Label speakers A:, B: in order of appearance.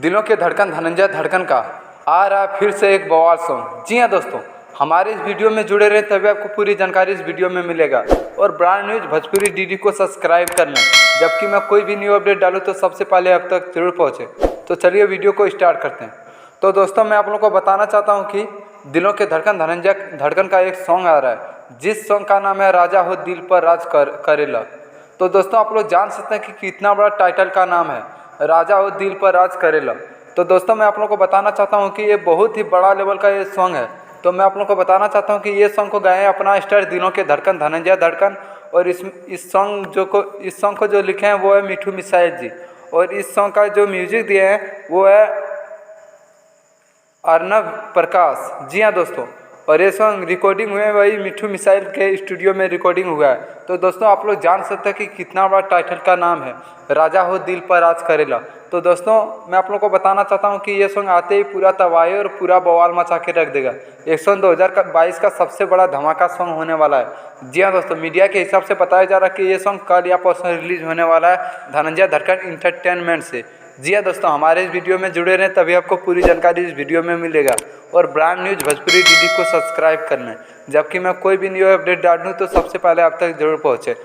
A: दिलों के धड़कन धनंजय धड़कन का आ रहा फिर से एक बवाल सॉन्ग। जी हाँ दोस्तों, हमारे इस वीडियो में जुड़े रहें तभी आपको पूरी जानकारी इस वीडियो में मिलेगा। और ब्रांड न्यूज भोजपुरी डीडी को सब्सक्राइब कर लें, जबकि मैं कोई भी न्यू अपडेट डालूँ तो सबसे पहले आप तक जरूर पहुँचे। तो चलिए वीडियो को स्टार्ट करते हैं। तो दोस्तों, मैं आप लोगों को बताना चाहता हूँ कि दिलों के धड़कन धनंजय धड़कन का एक सॉन्ग आ रहा है, जिस सॉन्ग का नाम है राजा हो दिल पर राज करेला। तो दोस्तों, आप लोग जान सकते हैं कि कितना बड़ा टाइटल का नाम है, राजा हो दिल पर राज करेला। तो दोस्तों, मैं आप लोगों को बताना चाहता हूँ कि ये बहुत ही बड़ा लेवल का ये सॉन्ग है। तो मैं आप लोगों को बताना चाहता हूँ कि ये सॉन्ग को गाए हैं अपना स्टार दिलों के धड़कन धनंजय धड़कन। और इस सॉन्ग को जो लिखे हैं वो है मिठू मिसाइल जी। और इस सॉन्ग का जो म्यूजिक दिए हैं वो है अर्नव प्रकाश। जी हाँ दोस्तों, और ये सॉन्ग रिकॉर्डिंग हुए वही मिठू मिसाइल के स्टूडियो में रिकॉर्डिंग हुआ है। तो दोस्तों, आप लोग जान सकते हैं कि कितना बड़ा टाइटल का नाम है, राजा हो दिल पर राज करेला। तो दोस्तों, मैं आप लोगों को बताना चाहता हूँ कि ये सॉन्ग आते ही पूरा तबाही और पूरा बवाल मचा के रख देगा। ये सॉन्ग 2022 का सबसे बड़ा धमाका सॉन्ग होने वाला है। जी हाँ दोस्तों, मीडिया के हिसाब से बताया जा रहा है कि ये सॉन्ग कल या परसों रिलीज होने वाला है धनंजय धड़कन इंटरटेनमेंट से। जी हाँ दोस्तों, हमारे इस वीडियो में जुड़े रहें तभी आपको पूरी जानकारी इस वीडियो में मिलेगा। और ब्रांड न्यूज भोजपुरी डीडी को सब्सक्राइब कर लें, जबकि मैं कोई भी न्यू अपडेट डालूँ तो सबसे पहले आप तक जरूर पहुँचे।